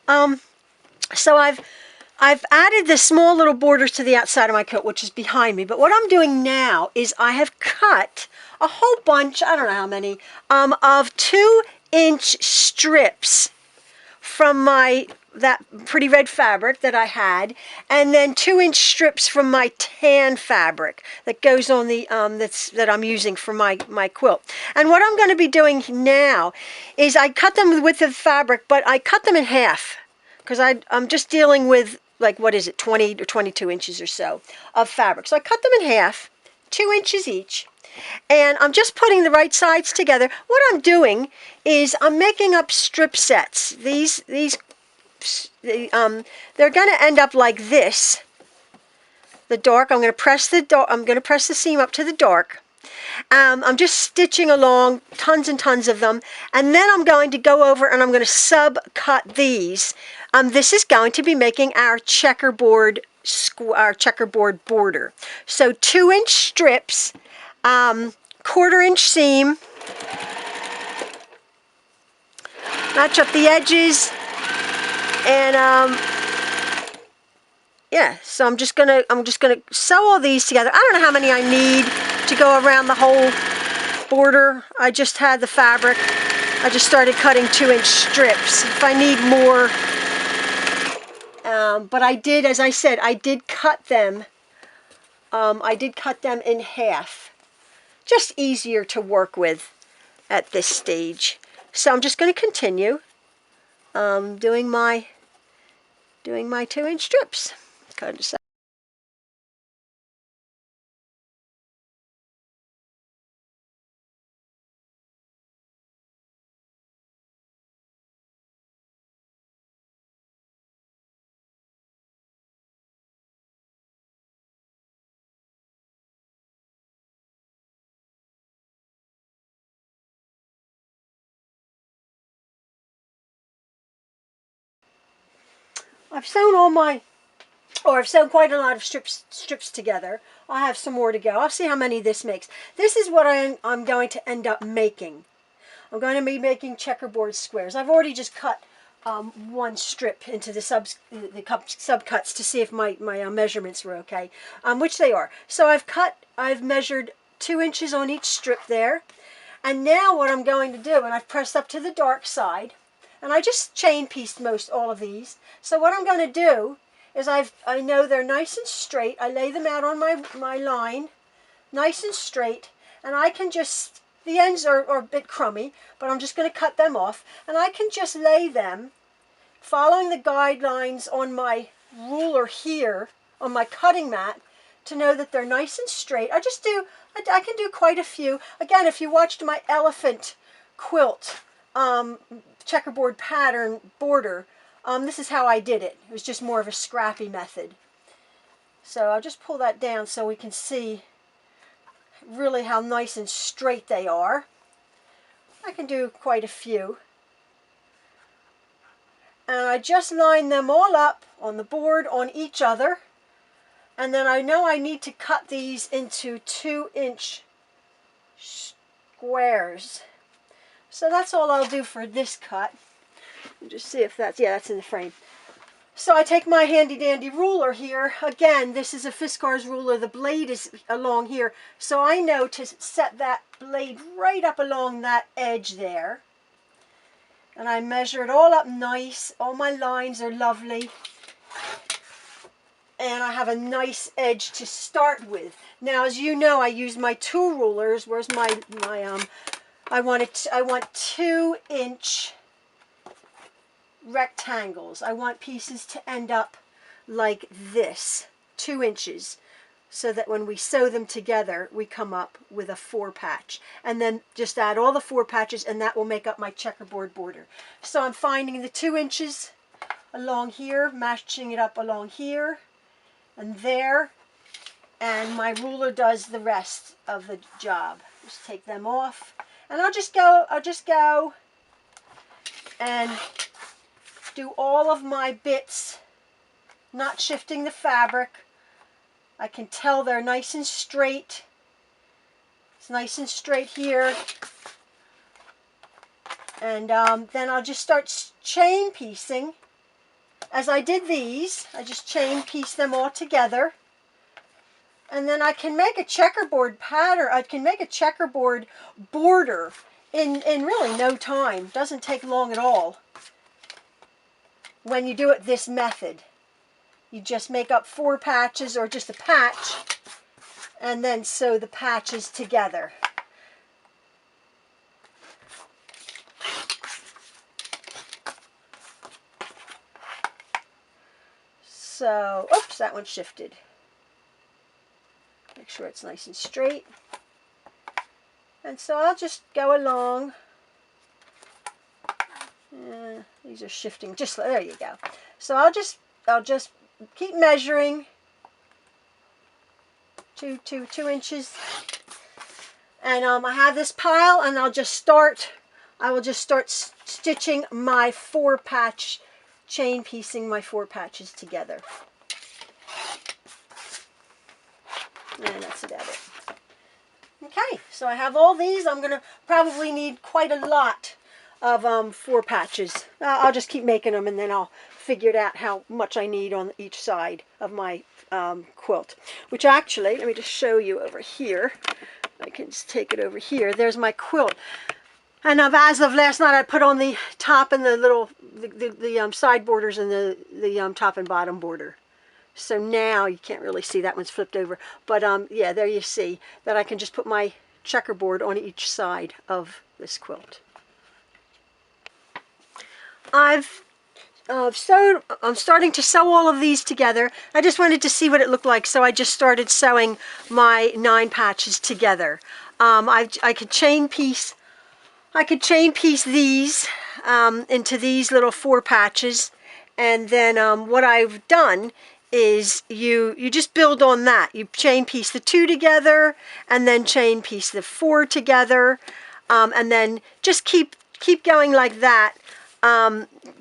So I've added the small little borders to the outside of my coat, which is behind me. But what I'm doing now is I have cut a whole bunch, I don't know how many, of 2-inch strips from that pretty red fabric that I had, and then 2-inch strips from my tan fabric that goes on the that I'm using for my quilt. And what I'm going to be doing now is I cut them with the fabric, but I cut them in half because I'm just dealing with, like, what is it, 20 or 22 inches or so of fabric. So I cut them in half, 2 inches each. And I'm just putting the right sides together. What I'm doing is I'm making up strip sets. They're going to end up like this. The dark, I'm going to press the seam up to the dark. I'm just stitching along, tons and tons of them, and then I'm going to go over and I'm going to sub-cut these. This is going to be making our checkerboard border. So 2-inch strips, 1/4-inch seam, match up the edges, and yeah. So I'm just gonna sew all these together. I don't know how many I need to go around the whole border. I just had the fabric. I just started cutting 2-inch strips. If I need more, but I did, as I said, I did cut them. I did cut them in half. Just easier to work with at this stage. So I'm just going to continue doing my 2-inch strips. I've sewn I've sewn quite a lot of strips together. I have some more to go. I'll see how many this makes. This is what I'm going to end up making. I'm going to be making checkerboard squares. I've already just cut one strip into the subcuts to see if my measurements were okay, which they are. So I've measured 2 inches on each strip there. And now what I'm going to do, and I've pressed up to the dark side, and I just chain pieced all of these. So what I'm going to do is I know they're nice and straight. I lay them out on my line, nice and straight, and I can just, the ends are a bit crummy, but I'm just going to cut them off, and I can just lay them following the guidelines on my ruler here, on my cutting mat, to know that they're nice and straight. I can do quite a few. Again, if you watched my elephant quilt checkerboard pattern border, this is how I did it. It was just more of a scrappy method. So I'll just pull that down so we can see really how nice and straight they are. I can do quite a few. And I just line them all up on the board on each other. And then I know I need to cut these into 2-inch squares. So that's all I'll do for this cut. And just see if that's in the frame. So I take my handy dandy ruler here. Again, this is a Fiskars ruler. The blade is along here. So I know to set that blade right up along that edge there. And I measure it all up nice. All my lines are lovely. And I have a nice edge to start with. Now, as you know, I use my 2 rulers. Where's my I want 2-inch rectangles. I want pieces to end up like this, 2 inches, so that when we sew them together, we come up with a 4 patch. And then just add all the 4 patches, and that will make up my checkerboard border. So I'm finding the 2 inches along here, matching it up along here and there, and my ruler does the rest of the job. Just take them off, and I'll just go and do all of my bits, not shifting the fabric. I can tell they're nice and straight. It's nice and straight here. And then I'll just start chain piecing as I did these, I just chain piece them all together. And then I can make a checkerboard pattern. I can make a checkerboard border in really no time. Doesn't take long at all when you do it this method. You just make up 4 patches or just a patch and then sew the patches together. So, oops, that one shifted. Make sure it's nice and straight. And so I'll just go along. These are shifting just there you go. So I'll just keep measuring 2 inches. And I have this pile, and I will just start stitching my 4 patch, chain piecing my 4 patches together. And that's about it. Okay, so I have all these. I'm going to probably need quite a lot of 4 patches. I'll just keep making them, and then I'll figure it out how much I need on each side of my quilt. Which actually, let me just show you over here. I can just take it over here. There's my quilt. And as of last night, I put on the top and the little the side borders and the top and bottom border. So now you can't really see, that one's flipped over. But yeah, there you see that I can just put my checkerboard on each side of this quilt. I'm starting to sew all of these together. I just wanted to see what it looked like, so I just started sewing my 9 patches together. I could chain piece these into these little 4 patches, and then what I've done is you just build on that. You chain piece the 2 together, and then chain piece the 4 together, and then just keep going like that.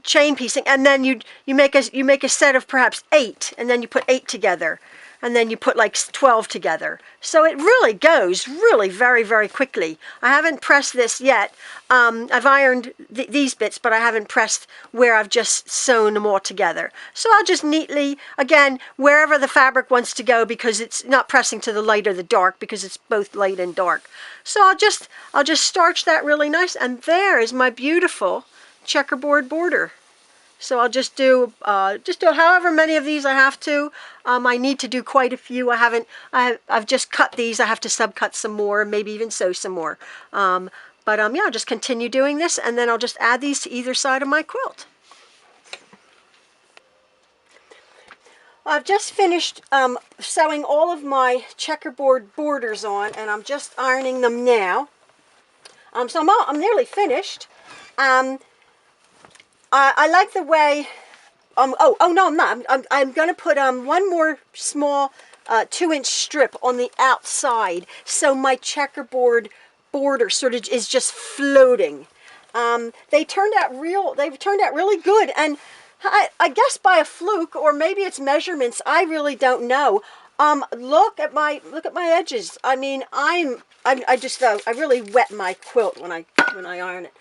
Chain piecing, and then you make a set of perhaps 8, and then you put 8 together, and then you put like 12 together. So it really goes very, very quickly. I haven't pressed this yet. I've ironed these bits, but I haven't pressed where I've just sewn them all together. So I'll just neatly, again, wherever the fabric wants to go, because it's not pressing to the light or the dark, because it's both light and dark. So I'll just starch that really nice, and there is my beautiful checkerboard border. So I'll just do however many of these I have to. I need to do quite a few. I've just cut these. I have to subcut some more, maybe even sew some more. Yeah, I'll just continue doing this, and then I'll just add these to either side of my quilt. I've just finished sewing all of my checkerboard borders on, and I'm just ironing them now. So I'm nearly finished. I like the way, oh no, I'm not. I'm going to put one more small 2-inch strip on the outside, so my checkerboard border sort of is just floating. They've turned out really good, and I guess by a fluke, or maybe it's measurements, I really don't know. Look at my edges. I mean, I really wet my quilt when I iron it.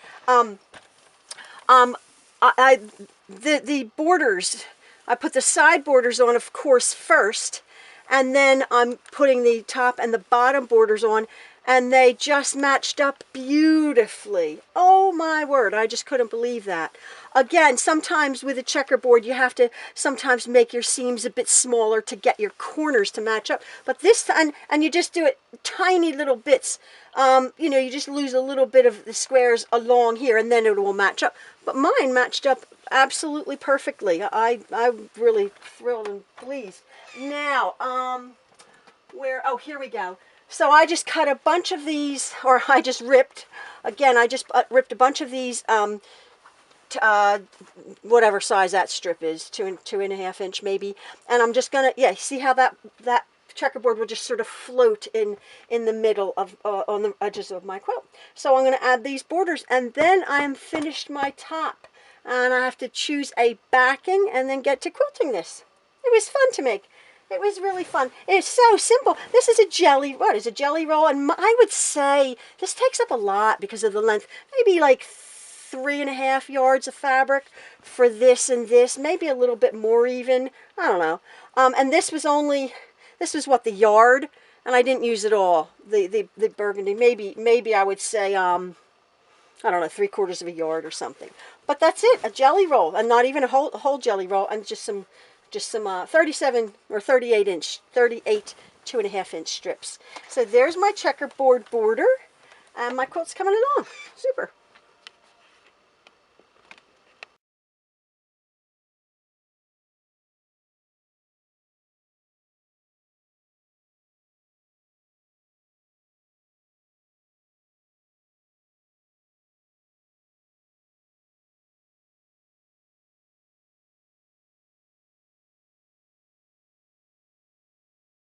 The borders, I put the side borders on, of course, first, and then I'm putting the top and the bottom borders on, and they just matched up beautifully. Oh my word, I just couldn't believe that. Again, sometimes with a checkerboard, you have to sometimes make your seams a bit smaller to get your corners to match up. But this time, and you just do it tiny little bits. You know, you just lose a little bit of the squares along here, and then it will match up. But mine matched up absolutely perfectly. I'm really thrilled and pleased. Now, oh, here we go. So I just cut a bunch of these, or I just ripped, again, I just ripped a bunch of these, whatever size that strip is, 2.5 inch maybe. And I'm just gonna, yeah, see how that checkerboard will just sort of float in the middle of, on the edges of my quilt. So I'm gonna add these borders, and then I'm finished my top. And I have to choose a backing and then get to quilting this. It was fun to make. It was really fun. It's so simple. This is a jelly roll, and I would say this takes up a lot because of the length. Maybe like 3.5 yards of fabric for this and this, maybe a little bit more even. I don't know. And this was what, the yard, and I didn't use it all. The burgundy, maybe I would say I don't know, 3/4 of a yard or something. But that's it, a jelly roll, and not even a whole jelly roll, and just some 37 or 38 2.5 inch strips. So there's my checkerboard border, and my quilt's coming along. Super.